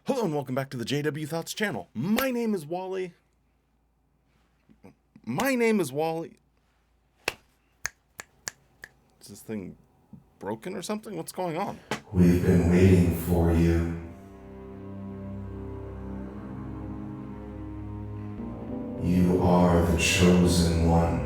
Hello and welcome back to the JW Thoughts channel. My name is Wally. Is this thing broken or something? What's going on? We've been waiting for you. You are the chosen one.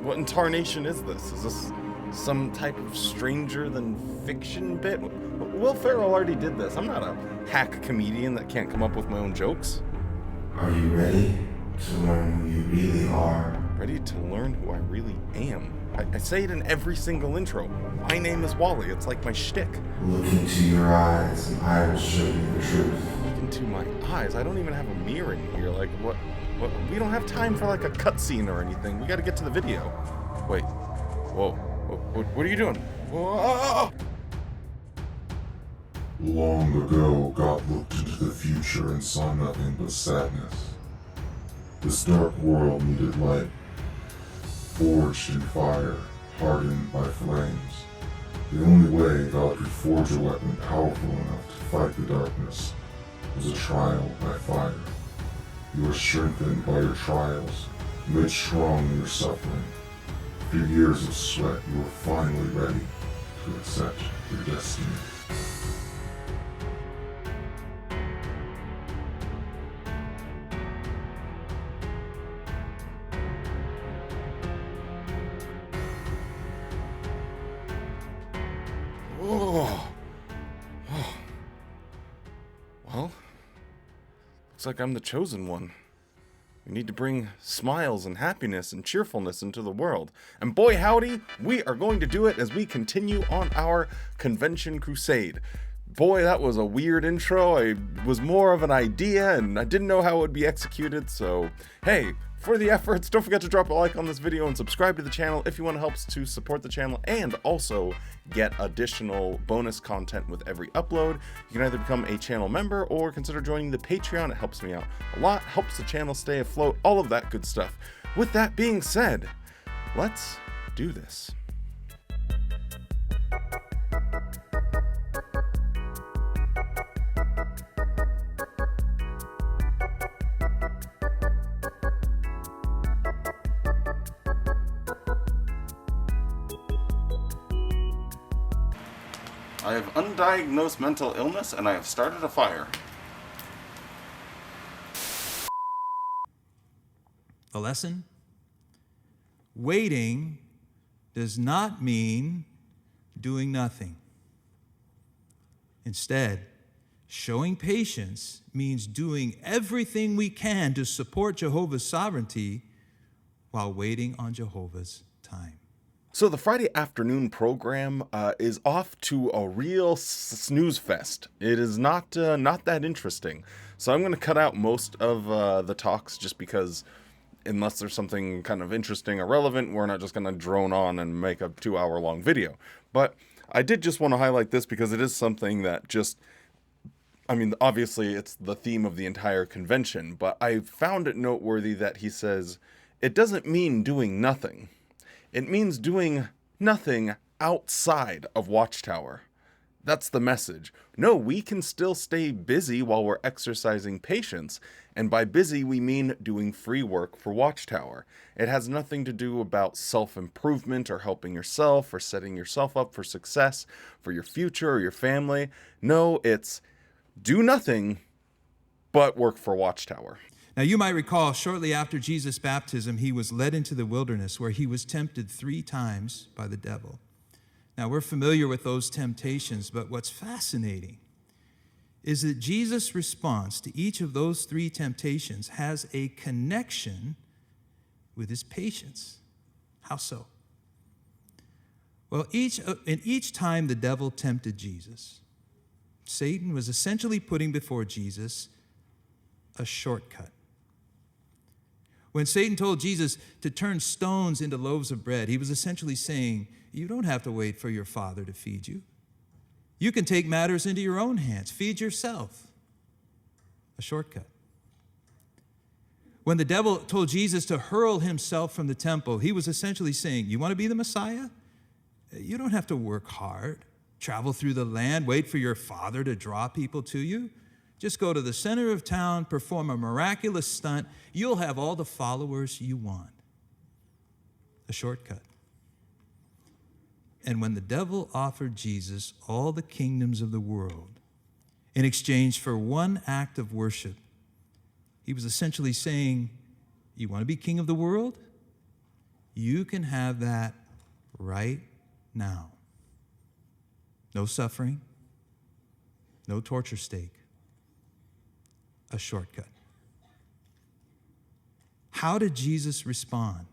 What in tarnation is this? Is this some type of stranger than fiction bit? Will Ferrell already did this. I'm not a hack comedian that can't come up with my own jokes. Are you ready to learn who you really are? Ready to learn who I really am. I say it in every single intro. My name is Wally. It's like my shtick. Look into your eyes and I will show you the truth. Look into my eyes? I don't even have a mirror in here. Like, what? We don't have time for like a cutscene or anything. We gotta get to the video. Wait. Whoa. What are you doing? Whoa. Long ago, God looked into the future and saw nothing but sadness. This dark world needed light, forged in fire, hardened by flames. The only way God could forge a weapon powerful enough to fight the darkness was a trial by fire. You are strengthened by your trials, made strong in your suffering. After years of sweat, you are finally ready to accept your destiny. Well, looks like I'm the chosen one. We need to bring smiles and happiness and cheerfulness into the world. And boy howdy, we are going to do it as we continue on our convention crusade. Boy, that was a weird intro. It was more of an idea and I didn't know how it would be executed. So, hey, for the efforts, don't forget to drop a like on this video and subscribe to the channel if you want to help to support the channel and also get additional bonus content with every upload. You can either become a channel member or consider joining the Patreon. It helps me out a lot, helps the channel stay afloat, all of that good stuff. With that being said, let's do this. I have undiagnosed mental illness and I have started a fire. The lesson? Waiting does not mean doing nothing. Instead, showing patience means doing everything we can to support Jehovah's sovereignty while waiting on Jehovah's time. So the Friday afternoon program is off to a real snooze fest. It is not that interesting. So I'm going to cut out most of the talks just because unless there's something kind of interesting or relevant, we're not just going to drone on and make a 2-hour-long video. But I did just want to highlight this because it is something that just, I mean, obviously it's the theme of the entire convention, but I found it noteworthy that he says, it doesn't mean doing nothing. It means doing nothing outside of Watchtower. That's the message. No, we can still stay busy while we're exercising patience. And by busy, we mean doing free work for Watchtower. It has nothing to do about self-improvement or helping yourself or setting yourself up for success for your future or your family. No, it's do nothing but work for Watchtower. Now, you might recall, shortly after Jesus' baptism, he was led into the wilderness where he was tempted 3 times by the devil. Now, we're familiar with those temptations, but what's fascinating is that Jesus' response to each of those 3 temptations has a connection with his patience. How so? Well, each time the devil tempted Jesus, Satan was essentially putting before Jesus a shortcut. When Satan told Jesus to turn stones into loaves of bread, he was essentially saying, you don't have to wait for your Father to feed you. You can take matters into your own hands. Feed yourself. A shortcut. When the devil told Jesus to hurl himself from the temple, he was essentially saying, you want to be the Messiah? You don't have to work hard. travel through the land, wait for your Father to draw people to you. Just go to the center of town, perform a miraculous stunt. You'll have all the followers you want. A shortcut. And when the devil offered Jesus all the kingdoms of the world in exchange for one act of worship, he was essentially saying, you want to be king of the world? You can have that right now. No suffering, no torture stake, a shortcut. How did Jesus respond?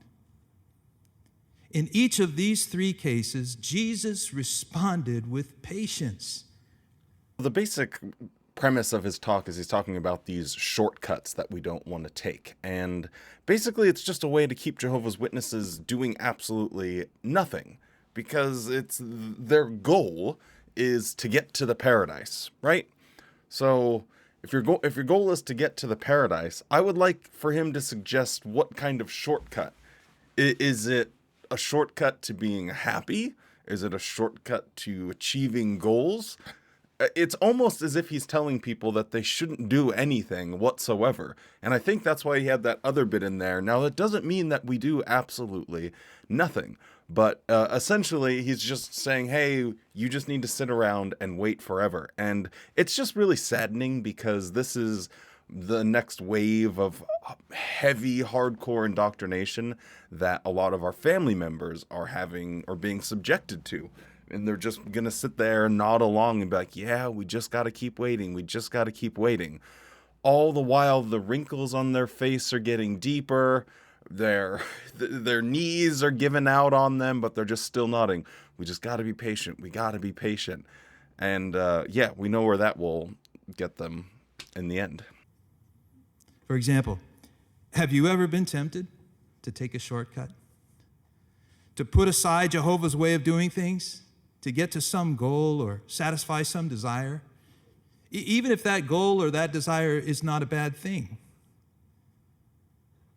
In each of these three cases, Jesus responded with patience. The basic premise of his talk is he's talking about these shortcuts that we don't want to take. And basically it's just a way to keep Jehovah's Witnesses doing absolutely nothing, because it's their goal is to get to the paradise, right? So if your goal is to get to the paradise, I would like for him to suggest what kind of shortcut. Is it a shortcut to being happy? Is it a shortcut to achieving goals? It's almost as if he's telling people that they shouldn't do anything whatsoever. And I think that's why he had that other bit in there. Now, that doesn't mean that we do absolutely nothing. But essentially, he's just saying, hey, you just need to sit around and wait forever. And it's just really saddening, because this is the next wave of heavy, hardcore indoctrination that a lot of our family members are having or being subjected to. And they're just going to sit there and nod along and be like, yeah, we just got to keep waiting. We just got to keep waiting. All the while, the wrinkles on their face are getting deeper. Their knees are giving out on them, but they're just still nodding. We just got to be patient. We got to be patient. And yeah, we know where that will get them in the end. For example, have you ever been tempted to take a shortcut? To put aside Jehovah's way of doing things? To get to some goal or satisfy some desire, even if that goal or that desire is not a bad thing.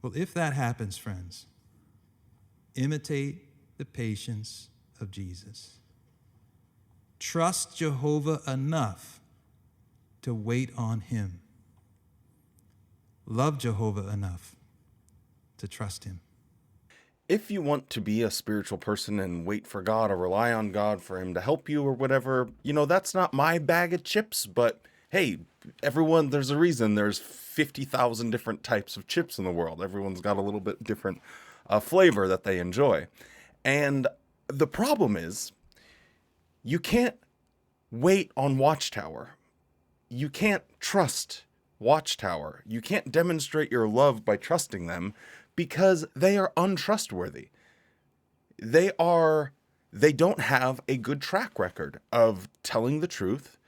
Well, if that happens, friends, imitate the patience of Jesus. Trust Jehovah enough to wait on him. Love Jehovah enough to trust him. If you want to be a spiritual person and wait for God or rely on God for him to help you or whatever, that's not my bag of chips, but hey, everyone, there's a reason there's 50,000 different types of chips in the world. Everyone's got a little bit different flavor that they enjoy. And the problem is, you can't wait on Watchtower. You can't trust Watchtower. You can't demonstrate your love by trusting them, because they are untrustworthy. They don't have a good track record of telling the truth,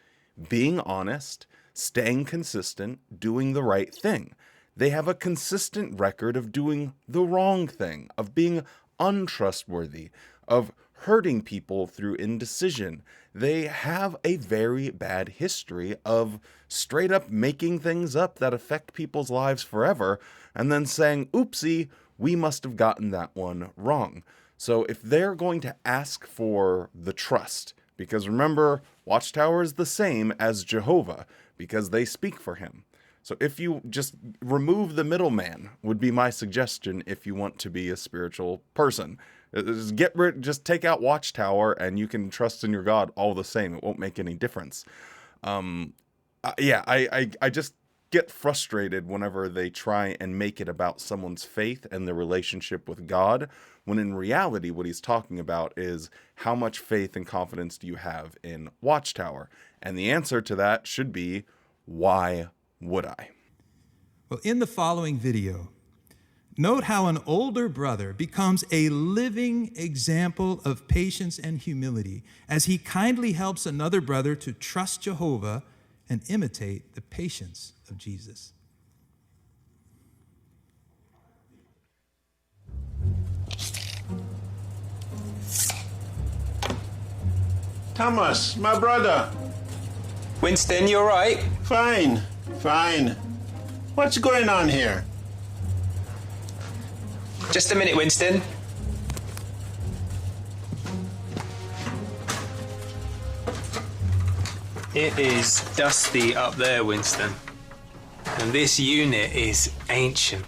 being honest, staying consistent, doing the right thing. They have a consistent record of doing the wrong thing, of being untrustworthy, of hurting people through indecision. They have a very bad history of straight up making things up that affect people's lives forever, and then saying, oopsie, we must have gotten that one wrong. So if they're going to ask for the trust, because remember, Watchtower is the same as Jehovah, because they speak for him. So if you just remove the middleman, would be my suggestion if you want to be a spiritual person. Just take out Watchtower, and you can trust in your God all the same. It won't make any difference. I just get frustrated whenever they try and make it about someone's faith and their relationship with God, when in reality what he's talking about is how much faith and confidence do you have in Watchtower? And the answer to that should be, why would I? Well, in the following video, note how an older brother becomes a living example of patience and humility as he kindly helps another brother to trust Jehovah and imitate the patience of Jesus. Thomas, my brother. Winston, you all right? Fine. What's going on here? Just a minute, Winston. It is dusty up there, Winston. And this unit is ancient.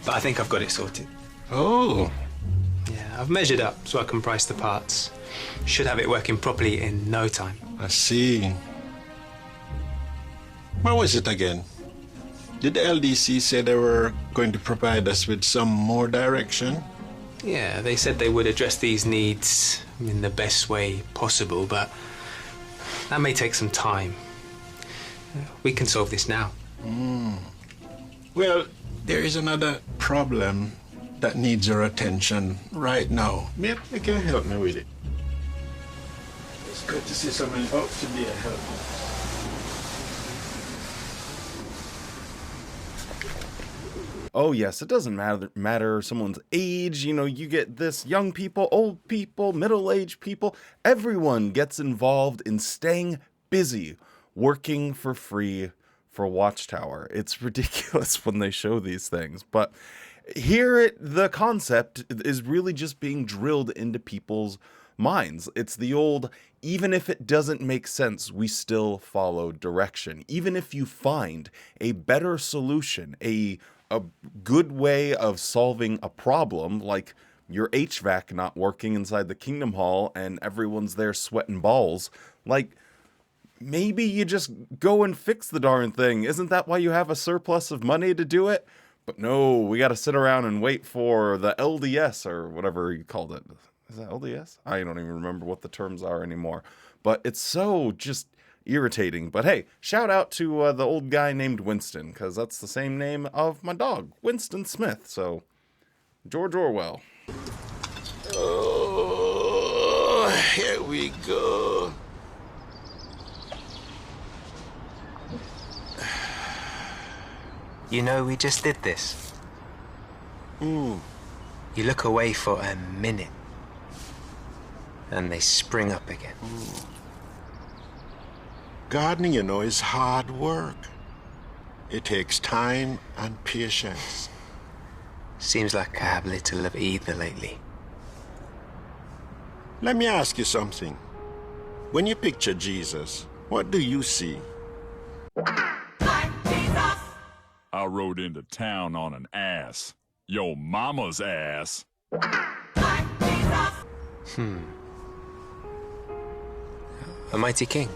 But I think I've got it sorted. Oh, Yeah, I've measured up so I can price the parts. Should have it working properly in no time. I see. What was it again? Did the LDC say they were going to provide us with some more direction? Yeah, they said they would address these needs in the best way possible, but that may take some time. We can solve this now. Well, there is another problem that needs your attention right now. Maybe you can help me with it. It's good to see someone up to be a help. Oh yes, it doesn't matter someone's age, you get this, young people, old people, middle-aged people, everyone gets involved in staying busy, working for free for Watchtower. It's ridiculous when they show these things, but here the concept is really just being drilled into people's minds. It's the old, even if it doesn't make sense, we still follow direction. Even if you find a better solution, a good way of solving a problem, like your HVAC not working inside the Kingdom Hall and everyone's there sweating balls, like, maybe you just go and fix the darn thing. Isn't that why you have a surplus of money to do it? But no, we got to sit around and wait for the LDS or whatever you called it. Is that LDS? I don't even remember what the terms are anymore. But it's so just irritating. But hey, shout out to the old guy named Winston, because that's the same name of my dog, Winston Smith. So, George Orwell. Oh, here we go. You know, we just did this. You look away for a minute, and they spring up again. Gardening, is hard work. It takes time and patience. Seems like I have little of either lately. Let me ask you something. When you picture Jesus, what do you see? I rode into town on an ass. Yo mama's ass. A mighty king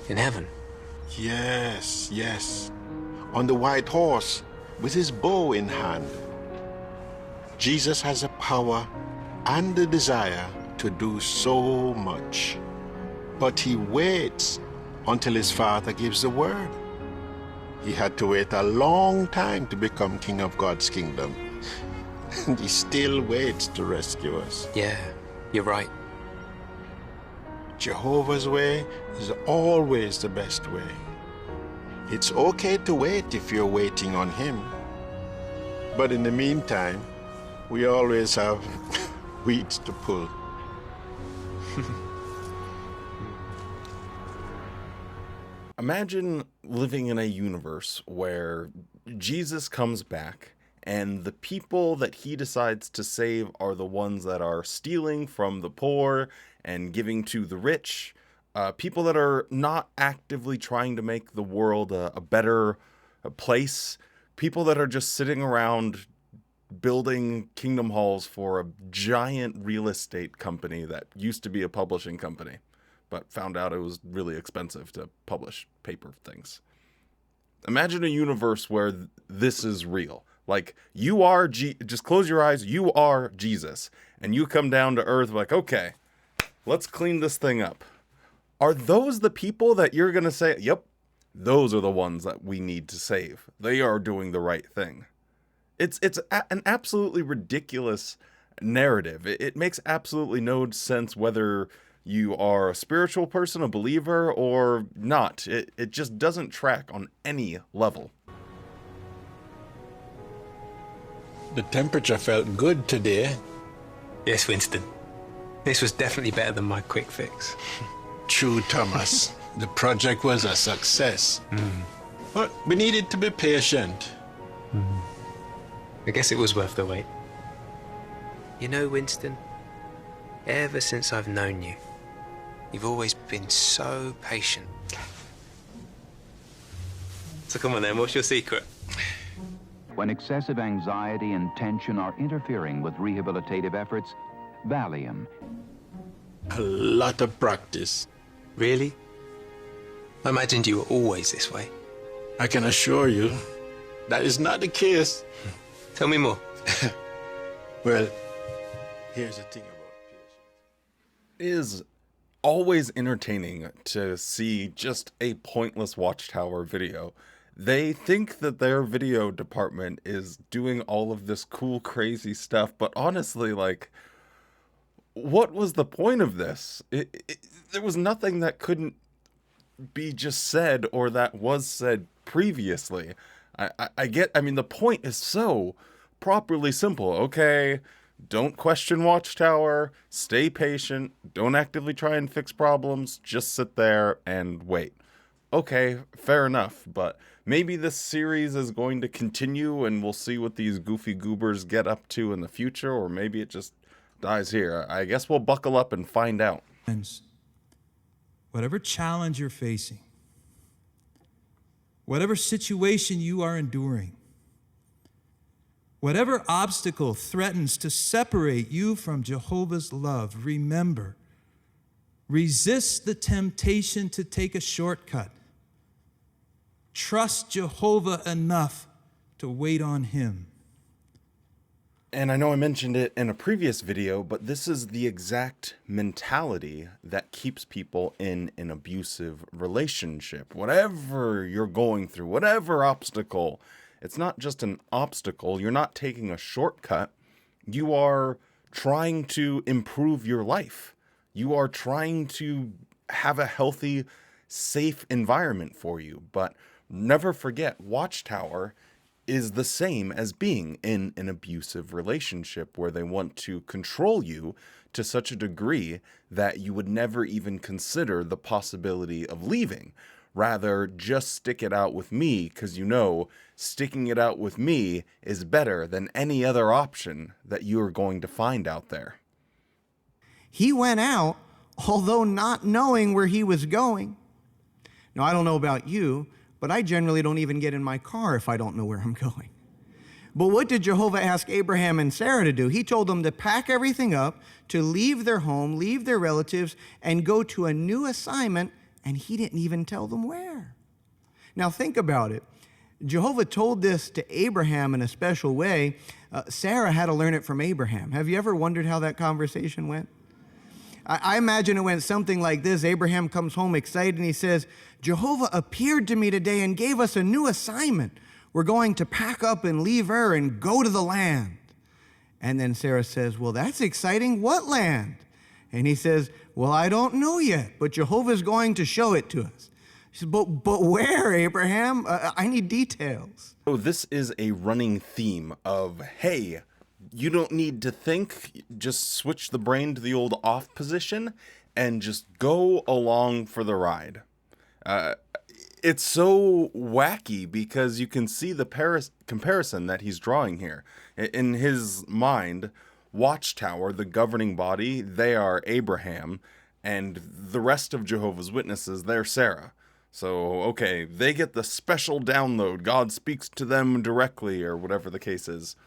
in heaven. Yes, yes. On the white horse, with his bow in hand. Jesus has the power and the desire to do so much. But he waits until his Father gives the word. He had to wait a long time to become king of God's kingdom. And he still waits to rescue us. Yeah, you're right. Jehovah's way is always the best way. It's okay to wait if you're waiting on him. But in the meantime, we always have weeds to pull. Imagine living in a universe where Jesus comes back and the people that he decides to save are the ones that are stealing from the poor and giving to the rich, people that are not actively trying to make the world a better place, people that are just sitting around building kingdom halls for a giant real estate company that used to be a publishing company, but found out it was really expensive to publish paper things. Imagine a universe where this is real. Like, you are, just close your eyes, you are Jesus. And you come down to earth like, okay, let's clean this thing up. Are those the people that you're going to say, yep, those are the ones that we need to save. They are doing the right thing. It's an absolutely ridiculous narrative. It makes absolutely no sense whether you are a spiritual person, a believer, or not. It just doesn't track on any level. The temperature felt good today. Yes, Winston. This was definitely better than my quick fix. True, Thomas. The project was a success. But we needed to be patient. I guess it was worth the wait. You know, Winston, ever since I've known you, You've always been so patient. So come on then, what's your secret? When excessive anxiety and tension are interfering with rehabilitative efforts, Valium. A lot of practice. Really? I imagined you were always this way. I can assure you that is not the case. Tell me more. Well, here's the thing about patience. It is always entertaining to see just a pointless Watchtower video. They think that their video department is doing all of this cool, crazy stuff, but honestly, like, what was the point of this? There was nothing that couldn't be just said or that was said previously. I mean, the point is so properly simple. Okay, don't question Watchtower, stay patient, don't actively try and fix problems, just sit there and wait. Okay, fair enough, but maybe this series is going to continue and we'll see what these goofy goobers get up to in the future, or maybe it just dies here. I guess we'll buckle up and find out. Friends, whatever challenge you're facing, whatever situation you are enduring, whatever obstacle threatens to separate you from Jehovah's love, remember, resist the temptation to take a shortcut. Trust Jehovah enough to wait on him. And I know I mentioned it in a previous video, but this is the exact mentality that keeps people in an abusive relationship. Whatever you're going through, whatever obstacle, it's not just an obstacle. You're not taking a shortcut. You are trying to improve your life. You are trying to have a healthy, safe environment for you. But never forget, Watchtower is the same as being in an abusive relationship where they want to control you to such a degree that you would never even consider the possibility of leaving. Rather, just stick it out with me, because you know sticking it out with me is better than any other option that you are going to find out there. He went out, although not knowing where he was going. Now, I don't know about you, but I generally don't even get in my car if I don't know where I'm going. But what did Jehovah ask Abraham and Sarah to do? He told them to pack everything up, to leave their home, leave their relatives, and go to a new assignment, and he didn't even tell them where. Now think about it. Jehovah told this to Abraham in a special way. Sarah had to learn it from Abraham. Have you ever wondered how that conversation went? I imagine it went something like this. Abraham comes home excited and he says, Jehovah appeared to me today and gave us a new assignment. We're going to pack up and leave Ur and go to the land. And then Sarah says, well, that's exciting. What land? And he says, well, I don't know yet, but Jehovah's going to show it to us. She says, but where, Abraham? I need details. So this is a running theme of, hey, you don't need to think, just switch the brain to the old off position and just go along for the ride. It's so wacky because you can see the comparison that he's drawing here. In his mind, Watchtower, the governing body, they are Abraham, and the rest of Jehovah's Witnesses, they're Sarah. So, okay, they get the special download. God speaks to them directly, or whatever the case is.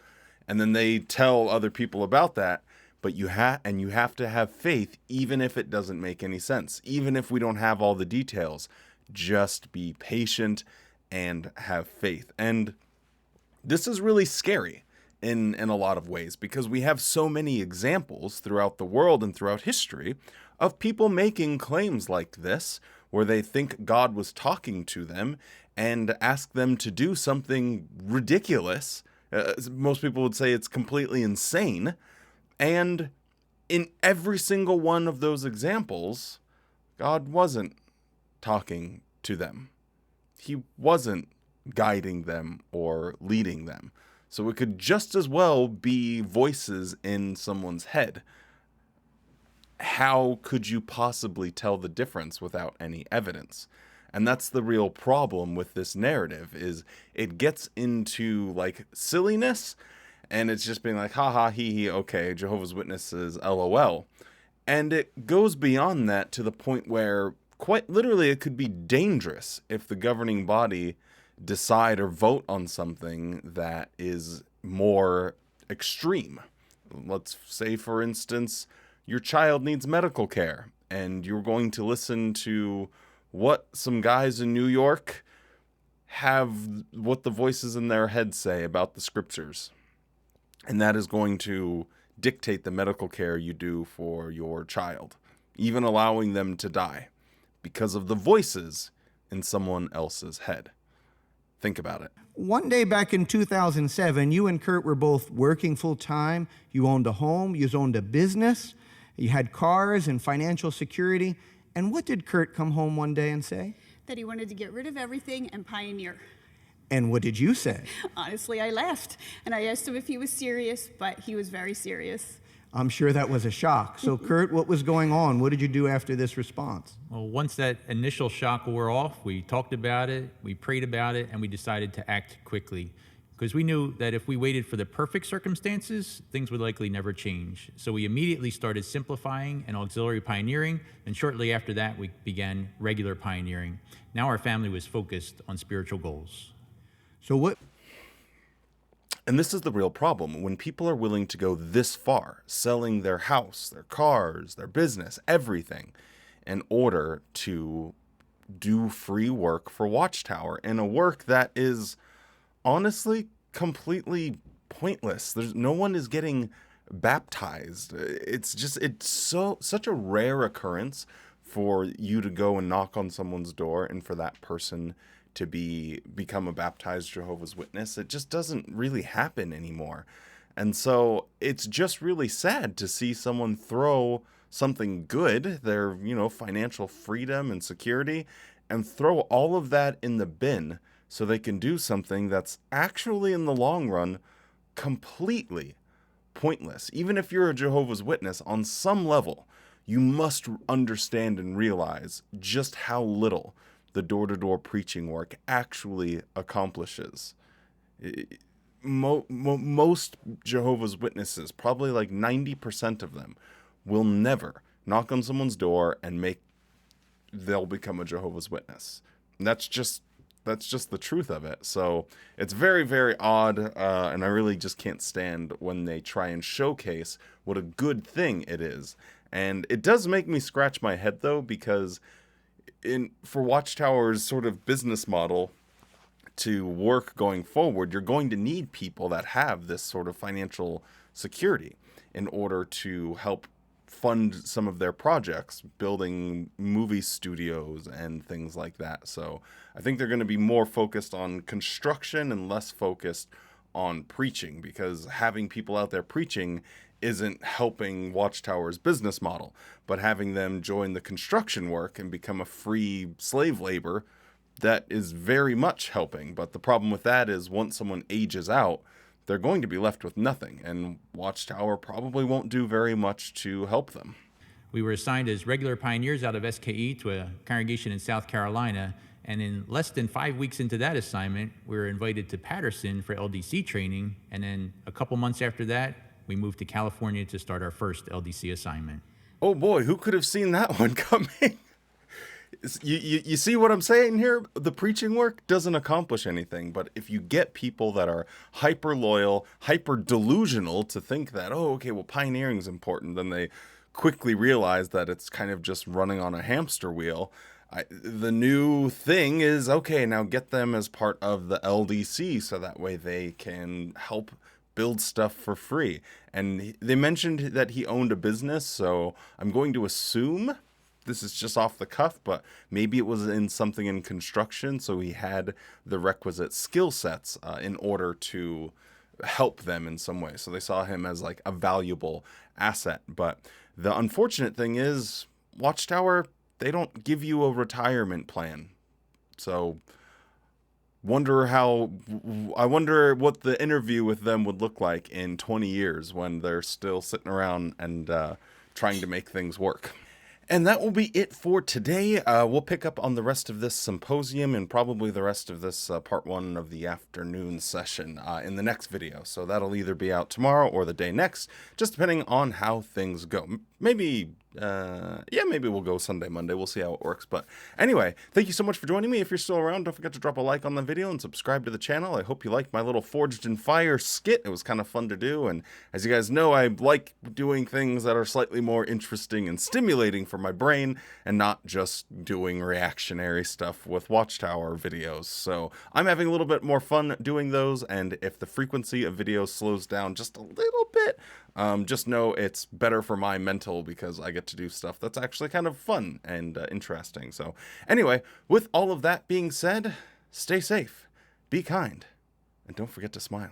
And then they tell other people about that, but you have to have faith, even if it doesn't make any sense, even if we don't have all the details. Just be patient and have faith. And this is really scary in a lot of ways, because we have so many examples throughout the world and throughout history of people making claims like this, where they think God was talking to them and ask them to do something ridiculous. Most people would say it's completely insane. And in every single one of those examples, God wasn't talking to them. He wasn't guiding them or leading them. So it could just as well be voices in someone's head. How could you possibly tell the difference without any evidence? And that's the real problem with this narrative, is it gets into like silliness, and it's just being like, ha ha, he, okay, Jehovah's Witnesses, LOL. And it goes beyond that to the point where, quite literally, it could be dangerous if the governing body decide or vote on something that is more extreme. Let's say, for instance, your child needs medical care, and you're going to listen to what some guys in New York have, what the voices in their head say about the scriptures. And that is going to dictate the medical care you do for your child, even allowing them to die because of the voices in someone else's head. Think about it. One day back in 2007, you and Kurt were both working full time. You owned a home, you owned a business, you had cars and financial security. And what did Kurt come home one day and say? That he wanted to get rid of everything and pioneer. And what did you say? Honestly, I laughed, and I asked him if he was serious, but he was very serious. I'm sure that was a shock. So, Kurt, what was going on? What did you do after this response? Well, once that initial shock wore off, we talked about it, we prayed about it, and we decided to act quickly. Because we knew that if we waited for the perfect circumstances, things would likely never change. So we immediately started simplifying and auxiliary pioneering, and shortly after that, we began regular pioneering. Now our family was focused on spiritual goals. So what? And this is the real problem. When people are willing to go this far, selling their house, their cars, their business, everything, in order to do free work for Watchtower, and a work that is honestly completely pointless. No one is getting baptized. It's such a rare occurrence for you to go and knock on someone's door and for that person to become a baptized Jehovah's Witness. It just doesn't really happen anymore. And so it's just really sad to see someone throw something good, their, financial freedom and security, and throw all of that in the bin so they can do something that's actually, in the long run, completely pointless. Even if you're a Jehovah's Witness, on some level, you must understand and realize just how little the door-to-door preaching work actually accomplishes. Most Jehovah's Witnesses, probably like 90% of them, will never knock on someone's door and they'll become a Jehovah's Witness. And that's just the truth of it. So it's very, very odd, and I really just can't stand when they try and showcase what a good thing it is. And it does make me scratch my head, though, because for Watchtower's sort of business model to work going forward, you're going to need people that have this sort of financial security in order to help fund some of their projects, building movie studios and things like that. So I think they're going to be more focused on construction and less focused on preaching, because having people out there preaching isn't helping Watchtower's business model, but having them join the construction work and become a free slave labor, that is very much helping. But the problem with that is once someone ages out, they're going to be left with nothing, and Watchtower probably won't do very much to help them. We were assigned as regular pioneers out of SKE to a congregation in South Carolina, and in less than 5 weeks into that assignment, we were invited to Patterson for LDC training, and then a couple months after that, we moved to California to start our first LDC assignment. Oh boy, who could have seen that one coming? You see what I'm saying here? The preaching work doesn't accomplish anything, but if you get people that are hyper loyal, hyper delusional to think that, pioneering is important, then they quickly realize that it's kind of just running on a hamster wheel. The new thing is, now get them as part of the LDC so that way they can help build stuff for free. And they mentioned that he owned a business, so I'm going to assume, this is just off the cuff, but maybe it was in something in construction, so he had the requisite skill sets in order to help them in some way. So they saw him as like a valuable asset. But the unfortunate thing is, Watchtower, they don't give you a retirement plan. So I wonder what the interview with them would look like in 20 years when they're still sitting around and trying to make things work. And that will be it for today. We'll pick up on the rest of this symposium and probably the rest of this part one of the afternoon session in the next video. So that'll either be out tomorrow or the day next, just depending on how things go. Maybe, maybe we'll go Sunday, Monday. We'll see how it works. But anyway, thank you so much for joining me. If you're still around, don't forget to drop a like on the video and subscribe to the channel. I hope you liked my little Forged in Fire skit. It was kind of fun to do. And as you guys know, I like doing things that are slightly more interesting and stimulating for my brain and not just doing reactionary stuff with Watchtower videos. So I'm having a little bit more fun doing those. And if the frequency of videos slows down just a little bit, just know it's better for my mental because I get to do stuff that's actually kind of fun and interesting. So anyway, with all of that being said, stay safe, be kind, and don't forget to smile.